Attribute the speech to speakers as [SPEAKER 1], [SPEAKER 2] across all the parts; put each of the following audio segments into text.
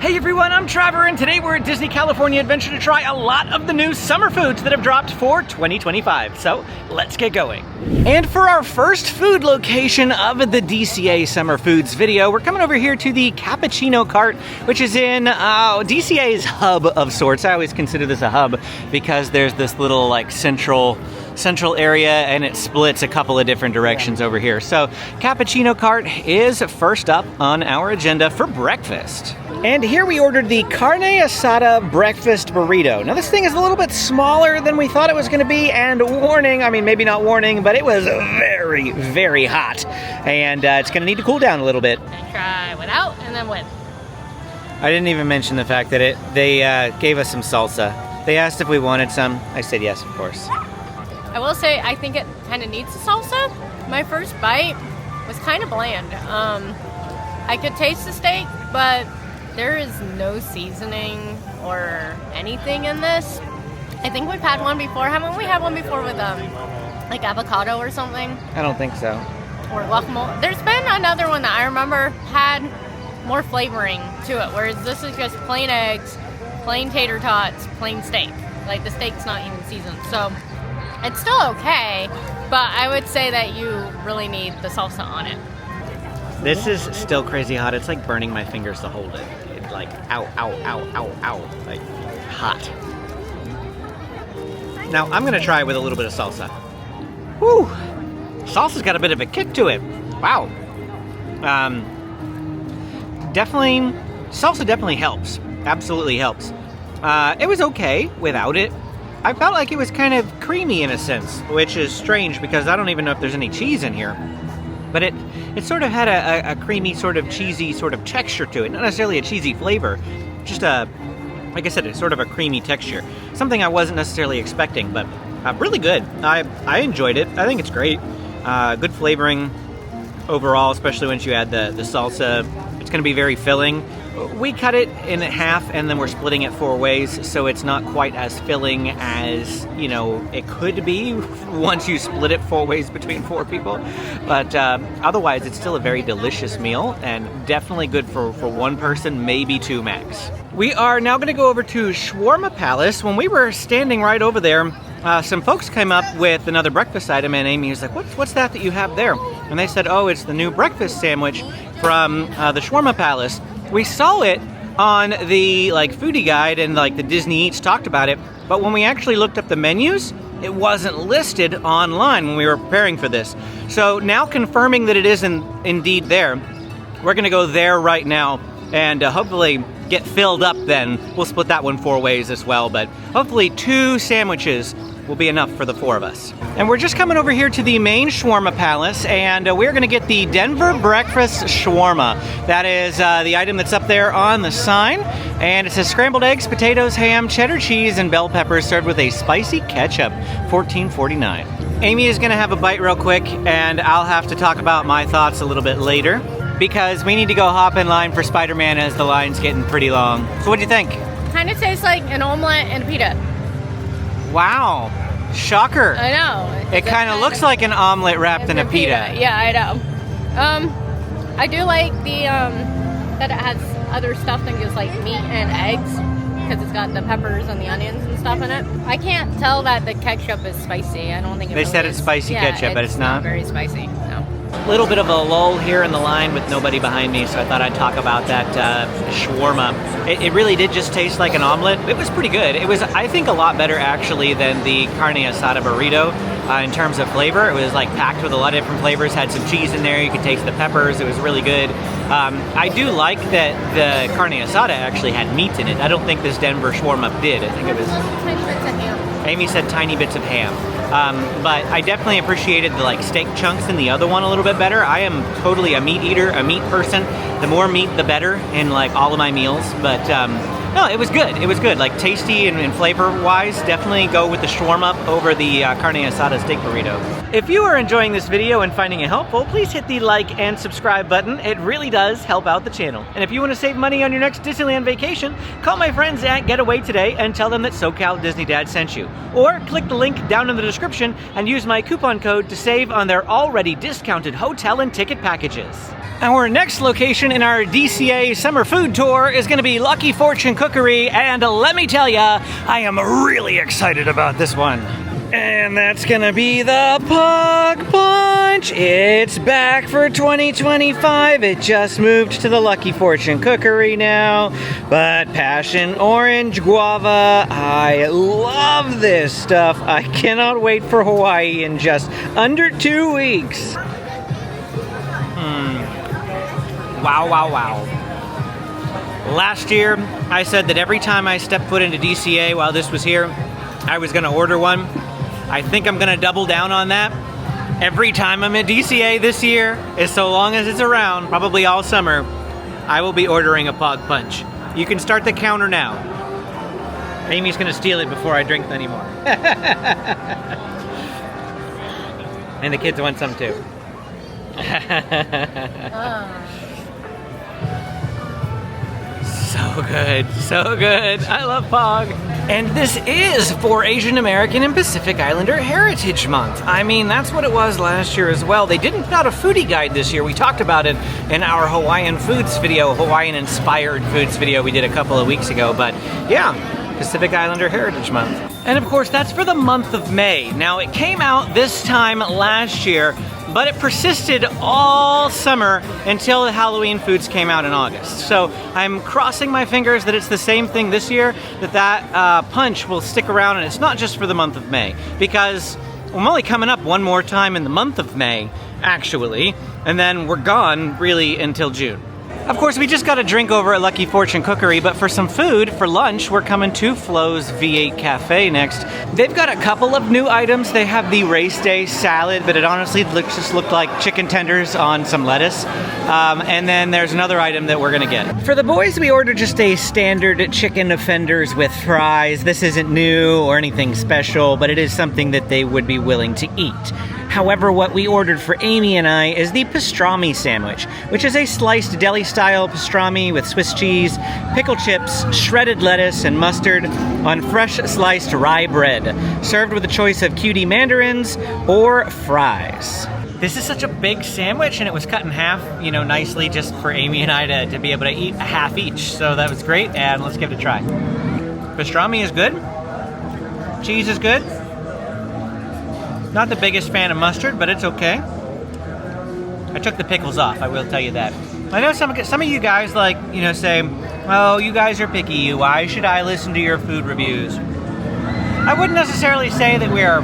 [SPEAKER 1] Hey everyone, I'm Trevor, and today we're at Disney California Adventure to try a lot of the new summer foods that have dropped for 2025. So let's get going. And for our first food location of the DCA Summer Foods video, we're coming over here to the Cappuccino cart, which is in DCA's hub of sorts. I always consider this a hub because there's this little like central area and it splits a couple of different directions over here. So Cappuccino cart is first up on our agenda for breakfast. And here we ordered the carne asada breakfast burrito. Now this thing is a little bit smaller than we thought it was going to be, and warning, I mean maybe not warning, but it was very, very hot. And it's going to need to cool down a little bit.
[SPEAKER 2] And try without and then with.
[SPEAKER 1] I didn't even mention the fact that they gave us some salsa. They asked if we wanted some. I said yes, of course.
[SPEAKER 2] I will say I think it kind of needs a salsa. My first bite was kind of bland. I could taste the steak, but there is no seasoning or anything in this. I think we've had one before. Haven't we had one before with like avocado or something?
[SPEAKER 1] I don't think so.
[SPEAKER 2] Or guacamole. There's been another one that I remember had more flavoring to it, whereas this is just plain eggs, plain tater tots, plain steak. Like the steak's not even seasoned. So it's still okay, but I would say that you really need the salsa on it.
[SPEAKER 1] This is still crazy hot. It's like burning my fingers to hold it. It's like, ow, ow, ow, ow, ow. Like, hot. Now, I'm gonna try with a little bit of salsa. Whew! Salsa's got a bit of a kick to it. Wow. Salsa definitely helps. Absolutely helps. It was okay without it. I felt like it was kind of creamy in a sense, which is strange because I don't even know if there's any cheese in here. But it sort of had a creamy, sort of cheesy sort of texture to it. Not necessarily a cheesy flavor, just like I said, it's sort of a creamy texture. Something I wasn't necessarily expecting, but really good. I enjoyed it. I think it's great. Good flavoring overall, especially once you add the salsa. It's going to be very filling. We cut it in half and then we're splitting it 4 ways, so it's not quite as filling as, you know, it could be once you split it 4 ways between 4 people. But otherwise, it's still a very delicious meal and definitely good for 1 person, maybe 2 max. We are now going to go over to Shawarma Palace. When we were standing right over there, some folks came up with another breakfast item, and Amy was like, what's that you have there? And they said, oh, it's the new breakfast sandwich from the Shawarma Palace. We saw it on the foodie guide and the Disney Eats talked about it, but when we actually looked up the menus, it wasn't listed online when we were preparing for this. So now confirming that it is indeed there, we're gonna go there right now and hopefully get filled up then. We'll split that one 4 ways as well, but hopefully 2 sandwiches will be enough for the 4 of us. And we're just coming over here to the main Shawarma Palace, and we're gonna get the Denver Breakfast Shawarma. That is the item that's up there on the sign, and it says scrambled eggs, potatoes, ham, cheddar cheese, and bell peppers served with a spicy ketchup, $14.49. Amy is gonna have a bite real quick, and I'll have to talk about my thoughts a little bit later, because we need to go hop in line for Spider-Man as the line's getting pretty long. So what do you think?
[SPEAKER 2] Kind of tastes like an omelet and a pita.
[SPEAKER 1] Wow, shocker.
[SPEAKER 2] I know.
[SPEAKER 1] It kind of looks like an omelet wrapped in a pita.
[SPEAKER 2] Yeah, I know. I do like the that it has other stuff than just like meat and eggs, because it's got the peppers and the onions and stuff in it. I can't tell that the ketchup is spicy. I don't think it
[SPEAKER 1] They
[SPEAKER 2] really
[SPEAKER 1] said it's
[SPEAKER 2] is.
[SPEAKER 1] spicy ketchup, but it's not.
[SPEAKER 2] Very spicy. No.
[SPEAKER 1] A little bit of a lull here in the line with nobody behind me, so I thought I'd talk about that shawarma. It really did just taste like an omelet. It was pretty good. It was, I think, a lot better actually than the carne asada burrito in terms of flavor. It was packed with a lot of different flavors, had some cheese in there, you could taste the peppers, it was really good. I do like that the carne asada actually had meat in it. I don't think this Denver shawarma did. I think it was...
[SPEAKER 2] Tiny bits of ham.
[SPEAKER 1] Amy said tiny bits of ham. But I definitely appreciated the steak chunks in the other one a little bit better. I am totally a meat eater, a meat person. The more meat, the better in all of my meals. But no, it was good. It was good. Tasty and flavor-wise, definitely go with the shawarma over the carne asada steak burrito. If you are enjoying this video and finding it helpful, please hit the like and subscribe button. It really does help out the channel. And if you want to save money on your next Disneyland vacation, call my friends at Getaway today and tell them that SoCal Disney Dad sent you. Or click the link down in the description and use my coupon code to save on their already discounted hotel and ticket packages. Our next location in our DCA summer food tour is going to be Lucky Fortune Cookery, and let me tell ya, I am really excited about this one. And that's going to be the Pog Punch. It's back for 2025. It just moved to the Lucky Fortune Cookery now. But passion orange guava, I love this stuff. I cannot wait for Hawaii in just under 2 weeks. Wow, wow, wow. Last year, I said that every time I stepped foot into DCA while this was here, I was going to order one. I think I'm going to double down on that. Every time I'm at DCA this year, as so long as it's around, probably all summer, I will be ordering a Pog Punch. You can start the counter now. Amy's going to steal it before I drink any more. And the kids want some too. So good, so good. I love Pog. And this is for Asian American and Pacific Islander Heritage Month. I mean, that's what it was last year as well. They didn't put out a foodie guide this year. We talked about it in our Hawaiian foods video, Hawaiian inspired foods video we did a couple of weeks ago. But yeah, Pacific Islander Heritage Month. And of course, that's for the month of May. Now, it came out this time last year, but it persisted all summer until the Halloween foods came out in August. So I'm crossing my fingers that it's the same thing this year, that punch will stick around, and it's not just for the month of May, because I'm only coming up one more time in the month of May, actually, and then we're gone really until June. Of course, we just got a drink over at Lucky Fortune Cookery, but for some food, for lunch, we're coming to Flo's V8 Cafe next. They've got a couple of new items. They have the race day salad, but it honestly just looked like chicken tenders on some lettuce. And then there's another item that we're gonna get. For the boys, we ordered just a standard chicken offenders with fries. This isn't new or anything special, but it is something that they would be willing to eat. However, what we ordered for Amy and I is the pastrami sandwich, which is a sliced deli-style pastrami with Swiss cheese, pickle chips, shredded lettuce, and mustard on fresh sliced rye bread, served with a choice of cutie mandarins or fries. This is such a big sandwich, and it was cut in half, you know, nicely just for Amy and I to be able to eat a half each. So that was great, and let's give it a try. Pastrami is good. Cheese is good. Not the biggest fan of mustard, but it's okay. I took the pickles off, I will tell you that. I know some of you guys say, oh, you guys are picky, why should I listen to your food reviews? I wouldn't necessarily say that we are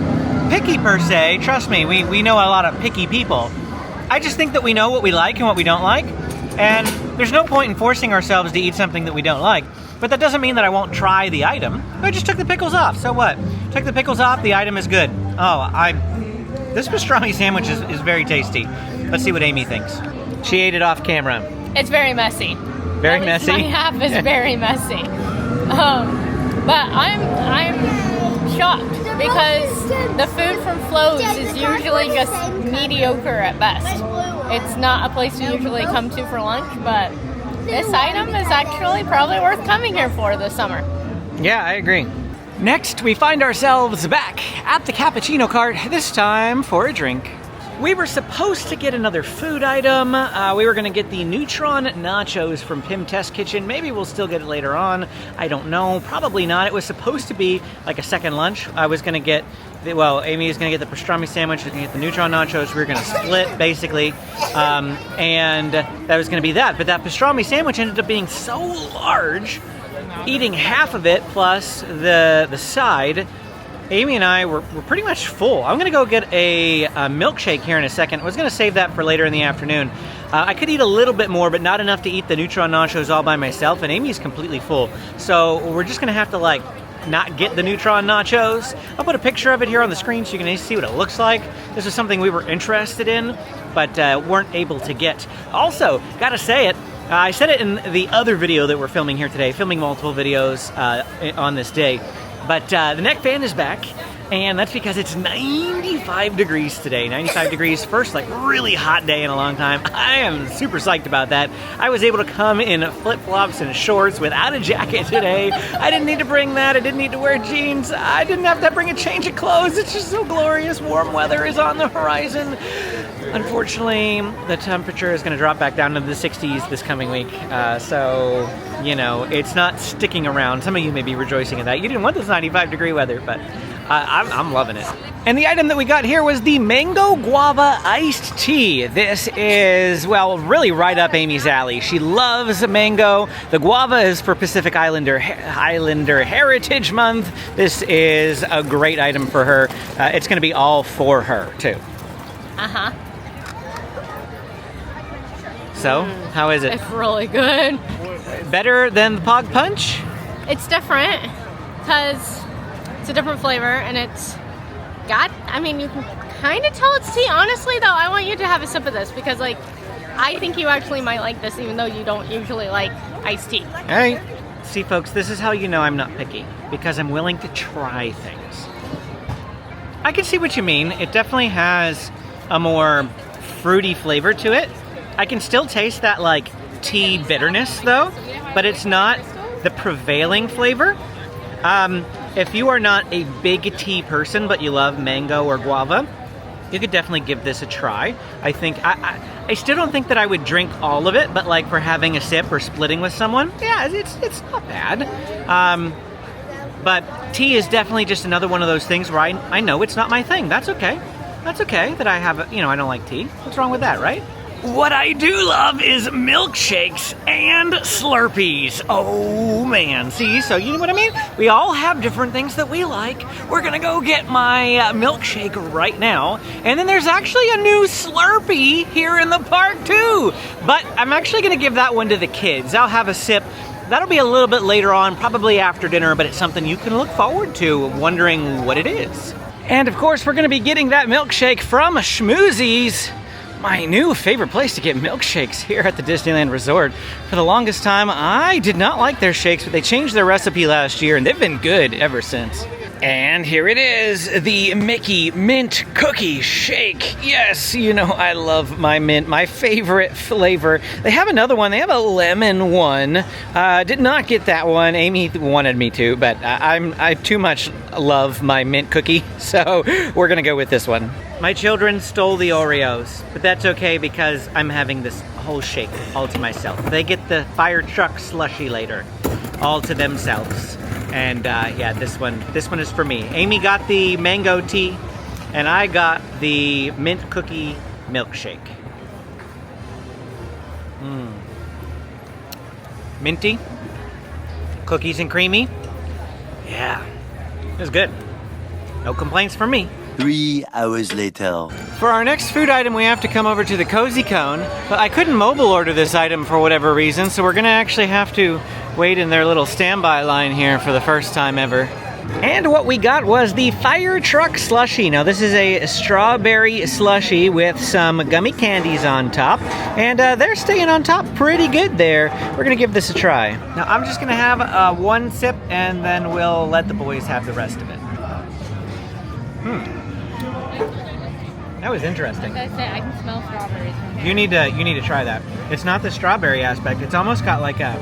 [SPEAKER 1] picky per se. Trust me, we know a lot of picky people. I just think that we know what we like and what we don't like, and there's no point in forcing ourselves to eat something that we don't like. But that doesn't mean that I won't try the item. I just took the pickles off, so what? Took the pickles off, the item is good. This pastrami sandwich is very tasty. Let's see what Amy thinks. She ate it off camera.
[SPEAKER 2] It's very messy.
[SPEAKER 1] Very messy?
[SPEAKER 2] My half is very messy. But I'm shocked because the food from Flo's is usually just mediocre at best. It's not a place we usually come to for lunch, but this item is actually probably worth coming here for this summer.
[SPEAKER 1] Yeah, I agree. Next, we find ourselves back at the Cappuccino cart, this time for a drink. We were supposed to get another food item. We were gonna get the Neutron Nachos from Pim Test Kitchen. Maybe we'll still get it later on. I don't know, probably not. It was supposed to be like a second lunch. I was gonna get, Amy is gonna get the pastrami sandwich, we're gonna get the Neutron Nachos. We were gonna split, basically, and that was gonna be that. But that pastrami sandwich ended up being so large, eating half of it plus the side, Amy and I were pretty much full. I'm gonna go get a milkshake here in a second. I was gonna save that for later in the afternoon. I could eat a little bit more, but not enough to eat the Neutron Nachos all by myself, and Amy's completely full. So we're just gonna have to not get the Neutron Nachos. I'll put a picture of it here on the screen so you can see what it looks like. This is something we were interested in, but weren't able to get. Also, gotta say it, I said it in the other video that we're filming here today, filming multiple videos on this day, but the neck fan is back. And that's because it's 95 degrees today. 95 degrees, first like really hot day in a long time. I am super psyched about that. I was able to come in flip-flops and shorts without a jacket today. I didn't need to bring that. I didn't need to wear jeans. I didn't have to bring a change of clothes. It's just so glorious. Warm weather is on the horizon. Unfortunately, the temperature is going to drop back down to the 60s this coming week. So, you know, it's not sticking around. Some of you may be rejoicing in that. You didn't want this 95 degree weather, but I'm loving it. And the item that we got here was the Mango Guava Iced Tea. This is, well, really right up Amy's alley. She loves mango. The guava is for Pacific Islander Heritage Month. This is a great item for her. It's going to be all for her, too.
[SPEAKER 2] Uh-huh.
[SPEAKER 1] So, how is it?
[SPEAKER 2] It's really good.
[SPEAKER 1] Better than the Pog Punch?
[SPEAKER 2] It's different because it's a different flavor and it's got, I mean, you can kind of tell it's tea. Honestly, though, I want you to have a sip of this because, like, I think you actually might like this even though you don't usually like iced tea.
[SPEAKER 1] All right. See, folks, this is how you know I'm not picky because I'm willing to try things. I can see what you mean. It definitely has a more fruity flavor to it. I can still taste that, like, tea bitterness, though, but it's not the prevailing flavor. If you are not a big tea person, but you love mango or guava, you could definitely give this a try. I think, I still don't think that I would drink all of it, but like for having a sip or splitting with someone, yeah, it's not bad. But tea is definitely just another one of those things where I know it's not my thing. That's okay. That's okay that I have, I don't like tea. What's wrong with that, right? What I do love is milkshakes and Slurpees. Oh, man. See, so you know what I mean? We all have different things that we like. We're going to go get my milkshake right now. And then there's actually a new Slurpee here in the park, too. But I'm actually going to give that one to the kids. I'll have a sip. That'll be a little bit later on, probably after dinner, but it's something you can look forward to, wondering what it is. And, of course, we're going to be getting that milkshake from Schmoozies. My new favorite place to get milkshakes here at the Disneyland Resort. For the longest time, I did not like their shakes, but they changed their recipe last year, and they've been good ever since. And here it is, the Mickey Mint Cookie Shake. Yes, I love my mint, my favorite flavor. They have another one. They have a lemon one. Did not get that one. Amy wanted me to, but I too much love my mint cookie, so we're gonna go with this one. My children stole the Oreos, but that's okay because I'm having this whole shake all to myself. They get the Firetruck Slushie later, all to themselves. And yeah, this one is for me. Amy got the mango tea, and I got the mint cookie milkshake. Minty, cookies and creamy. Yeah, it was good. No complaints from me.
[SPEAKER 3] 3 hours later.
[SPEAKER 1] For our next food item, we have to come over to the Cozy Cone, but I couldn't mobile order this item for whatever reason, so we're gonna actually have to wait in their little standby line here for the first time ever. And what we got was the Firetruck Slushie. Now this is a strawberry slushie with some gummy candies on top, and they're staying on top pretty good there. We're gonna give this a try. Now I'm just gonna have one sip, and then we'll let the boys have the rest of it. That was interesting.
[SPEAKER 2] Like I said, I can smell strawberries from here.
[SPEAKER 1] You need to try that. It's not the strawberry aspect. It's almost got like a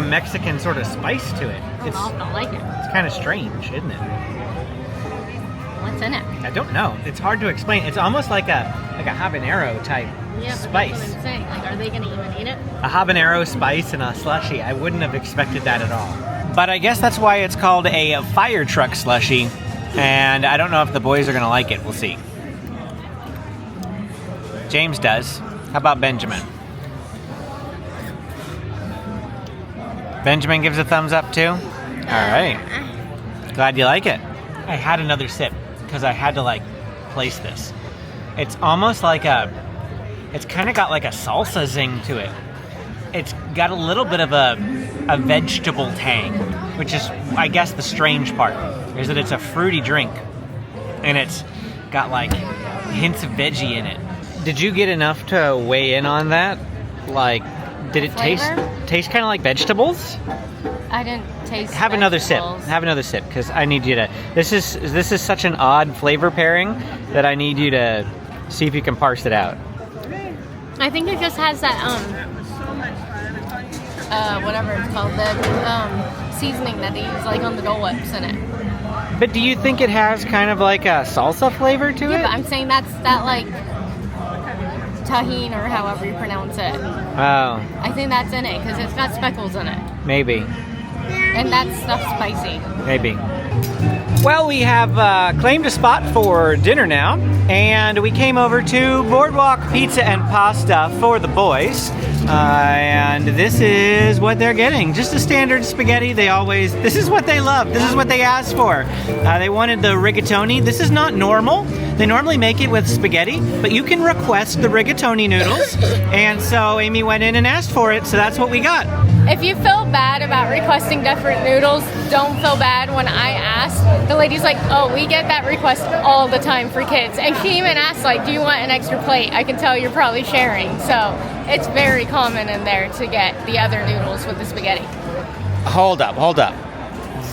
[SPEAKER 1] Mexican sort of spice to it.
[SPEAKER 2] I don't like it.
[SPEAKER 1] It's kind of strange, isn't it?
[SPEAKER 2] What's in it?
[SPEAKER 1] I don't know. It's hard to explain. It's almost like a habanero type spice.
[SPEAKER 2] That's what I'm saying. Like, are they gonna even eat it?
[SPEAKER 1] A habanero spice and a slushie. I wouldn't have expected that at all. But I guess that's why it's called a Firetruck slushie. And I don't know if the boys are going to like it. We'll see. James does. How about Benjamin? Benjamin gives a thumbs up too? All right. Glad you like it. I had another sip because I had to place this. It's almost like it's kind of got like a salsa zing to it. It's got a little bit of a vegetable tang, which is, I guess, the strange part, is that it's a fruity drink, and it's got like hints of veggie in it. Did you get enough to weigh in on that? Like, Did it taste kind of like vegetables?
[SPEAKER 2] I didn't taste.
[SPEAKER 1] Have another sip.
[SPEAKER 2] vegetables.
[SPEAKER 1] Have another sip, because I need you to. This is such an odd flavor pairing that I need you to see if you can parse it out.
[SPEAKER 2] I think it just has that whatever it's called, the seasoning that they use like on the Dole Whips in it.
[SPEAKER 1] But do you think it has kind of like a salsa flavor to
[SPEAKER 2] Yeah,
[SPEAKER 1] it?
[SPEAKER 2] but I'm saying that's that like tahine or however you pronounce it.
[SPEAKER 1] Oh,
[SPEAKER 2] I think that's in it because it's got speckles in it,
[SPEAKER 1] maybe.
[SPEAKER 2] and that stuff's spicy.
[SPEAKER 1] Maybe. Well, we have claimed a spot for dinner now, and we came over to Boardwalk Pizza and Pasta for the boys. And this is what they're getting. Just a standard spaghetti. This is what they love. This is what they asked for. They wanted the rigatoni. This is not normal. They normally make it with spaghetti, but you can request the rigatoni noodles. And so Amy went in and asked for it, so that's what we got.
[SPEAKER 2] If you feel bad about requesting different noodles, don't feel bad. When I asked, the lady's like, oh, we get that request all the time for kids. And she even asked, like, do you want an extra plate? I can tell you're probably sharing. So it's very common in there to get the other noodles with the spaghetti.
[SPEAKER 1] Hold up.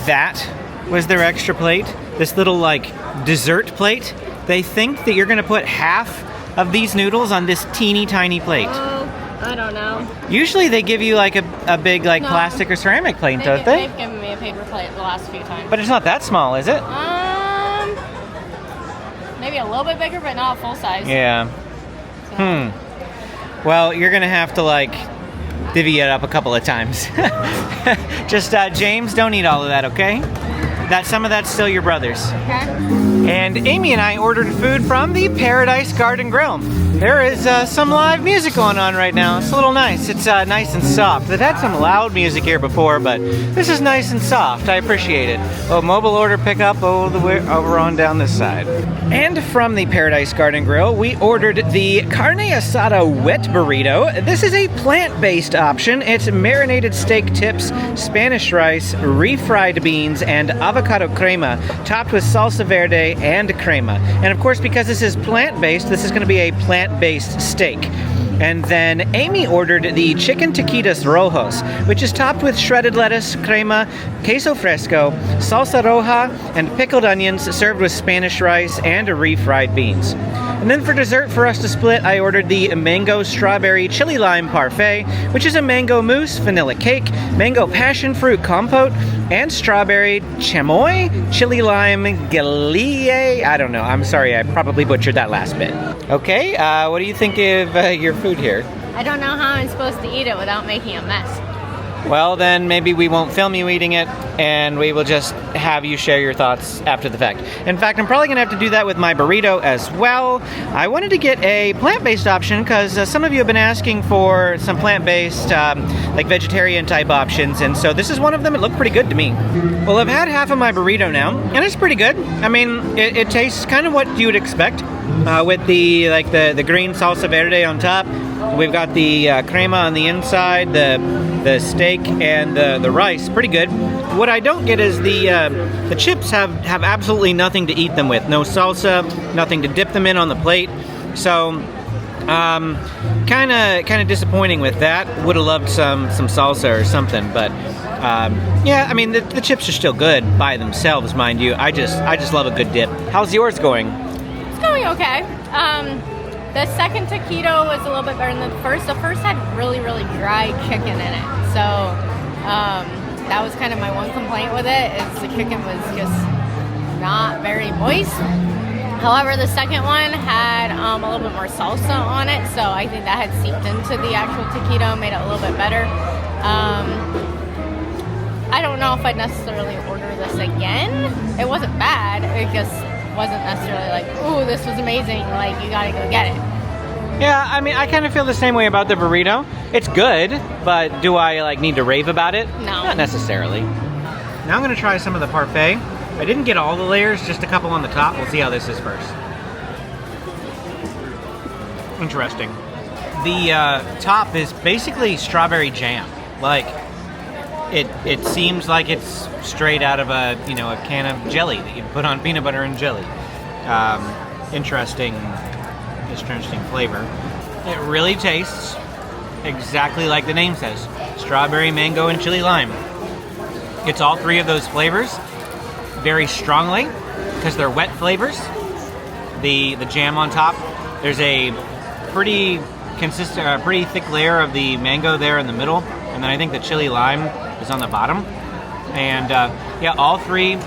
[SPEAKER 1] That was their extra plate? This little, like, dessert plate? They think that you're going to put half of these noodles on this teeny tiny plate.
[SPEAKER 2] I don't know.
[SPEAKER 1] Usually they give you like a big like
[SPEAKER 2] No.
[SPEAKER 1] plastic or ceramic plate, don't they?
[SPEAKER 2] They've given me a paper plate the last few times.
[SPEAKER 1] But it's not that small, is it?
[SPEAKER 2] Maybe a little bit bigger, but not full size.
[SPEAKER 1] Yeah. Well, you're gonna have to like divvy it up a couple of times. Just James, don't eat all of that, okay? Some of that's still your brother's.
[SPEAKER 2] Okay.
[SPEAKER 1] And Amy and I ordered food from the Paradise Garden Grill. There is some live music going on right now. It's a little nice. It's nice and soft. They've had some loud music here before, but this is nice and soft. I appreciate it. Oh, mobile order pickup over on down this side. And from the Paradise Garden Grill, we ordered the carne asada wet burrito. This is a plant-based option. It's marinated steak tips, Spanish rice, refried beans, and avocado crema, topped with salsa verde and crema. And of course, because this is plant-based, this is going to be a plant-based steak. And then Amy ordered the chicken taquitos rojos, which is topped with shredded lettuce, crema, queso fresco, salsa roja, and pickled onions, served with Spanish rice and refried beans. And then for dessert for us to split, I ordered the mango strawberry chili lime parfait, which is a mango mousse, vanilla cake, mango passion fruit compote, and strawberry chamoy chili lime galille. I don't know. I'm sorry. I probably butchered that last bit. Okay. What do you think of your food here?
[SPEAKER 2] I don't know how I'm supposed to eat it without making a mess.
[SPEAKER 1] Well, then maybe we won't film you eating it, and we will just have you share your thoughts after the fact. In fact, I'm probably going to have to do that with my burrito as well. I wanted to get a plant-based option because some of you have been asking for some plant-based, like vegetarian-type options, and so this is one of them. It looked pretty good to me. Well, I've had half of my burrito now, and it's pretty good. I mean, it tastes kind of what you would expect with the green salsa verde on top. We've got the crema on the inside, the steak, and the rice. Pretty good. What I don't get is the chips have absolutely nothing to eat them with. No salsa, nothing to dip them in on the plate. So, kind of disappointing with that. Would have loved some salsa or something, but yeah. I mean, the chips are still good by themselves, mind you. I just love a good dip. How's yours going?
[SPEAKER 2] It's going okay. The second taquito was a little bit better than the first. The first had really, really dry chicken in it. So that was kind of my one complaint with it, is the chicken was just not very moist. However, the second one had a little bit more salsa on it, so I think that had seeped into the actual taquito, made it a little bit better. I don't know if I'd necessarily order this again. It wasn't bad. It just wasn't necessarily like, ooh, this was amazing, like, you gotta go get it.
[SPEAKER 1] Yeah, I mean, I kind of feel the same way about the burrito. It's good, but do I need to rave about it?
[SPEAKER 2] No.
[SPEAKER 1] Not necessarily. Now I'm going to try some of the parfait. I didn't get all the layers, just a couple on the top. We'll see how this is first. Interesting. The top is basically strawberry jam. Like, it seems like it's straight out of a can of jelly that you put on peanut butter and jelly. Interesting flavor. It really tastes exactly like the name says. Strawberry, mango, and chili lime. It's all three of those flavors very strongly because they're wet flavors. The jam on top, there's a pretty consistent, pretty thick layer of the mango there in the middle, and then I think the chili lime is on the bottom. And yeah, all three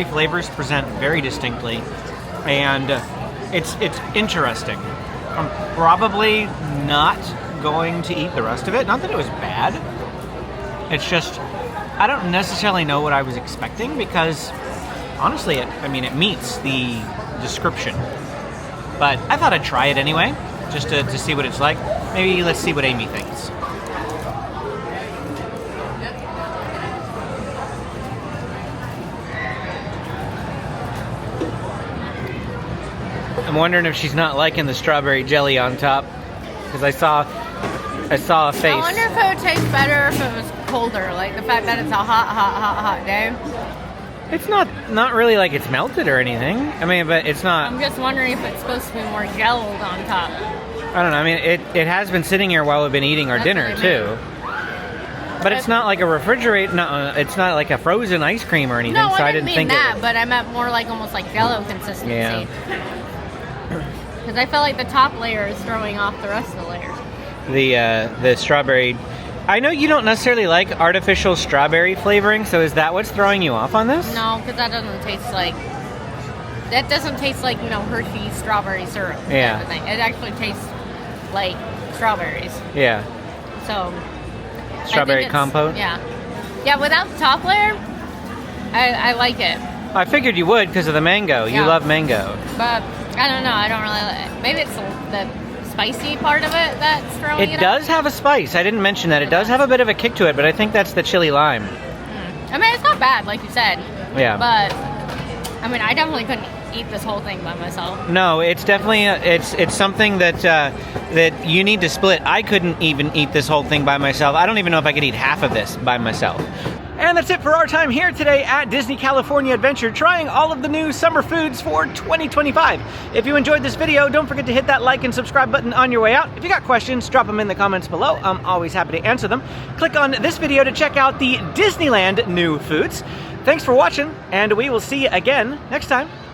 [SPEAKER 1] flavors present very distinctly, and it's interesting. I'm probably not going to eat the rest of it. Not that it was bad. It's just I don't necessarily know what I was expecting because honestly, it meets the description. But I thought I'd try it anyway, just to see what it's like. Maybe let's see what Amy thinks. I'm wondering if she's not liking the strawberry jelly on top, because I saw a face.
[SPEAKER 2] I wonder if it would taste better if it was colder, like the fact that it's a hot day.
[SPEAKER 1] It's not really like it's melted or anything. I mean, but it's not.
[SPEAKER 2] I'm just wondering if it's supposed to be more gelled on top.
[SPEAKER 1] I don't know. I mean, it has been sitting here while we've been eating our dinner too. But it's not like a refrigerator. No, it's not like a frozen ice cream or anything.
[SPEAKER 2] No,
[SPEAKER 1] so
[SPEAKER 2] I didn't mean
[SPEAKER 1] think
[SPEAKER 2] that, but I meant more like almost like Jell-O consistency.
[SPEAKER 1] Yeah.
[SPEAKER 2] Because I felt like the top layer is throwing off the rest of the layers.
[SPEAKER 1] The strawberry. I know you don't necessarily like artificial strawberry flavoring, so is that what's throwing you off on this?
[SPEAKER 2] No, because that doesn't taste like Hershey's strawberry syrup.
[SPEAKER 1] Yeah.
[SPEAKER 2] Type of thing. It actually tastes like strawberries.
[SPEAKER 1] Yeah.
[SPEAKER 2] So.
[SPEAKER 1] Strawberry compote.
[SPEAKER 2] Yeah. Yeah. Without the top layer, I like it.
[SPEAKER 1] I figured you would because of the mango.
[SPEAKER 2] Yeah.
[SPEAKER 1] You love mango.
[SPEAKER 2] But I don't know. I don't really like it. Maybe it's the spicy part of it that's throwing it
[SPEAKER 1] It does have a spice. I didn't mention that. It does have a bit of a kick to it, but I think that's the chili lime.
[SPEAKER 2] I mean, it's not bad, like you said.
[SPEAKER 1] Yeah.
[SPEAKER 2] But I mean, I definitely couldn't eat this whole thing by myself.
[SPEAKER 1] No, it's definitely it's something that that you need to split. I couldn't even eat this whole thing by myself. I don't even know if I could eat half of this by myself. And that's it for our time here today at Disney California Adventure, trying all of the new summer foods for 2025. If you enjoyed this video, don't forget to hit that like and subscribe button on your way out. If you got questions, drop them in the comments below. I'm always happy to answer them. Click on this video to check out the Disneyland new foods. Thanks for watching, and we will see you again next time.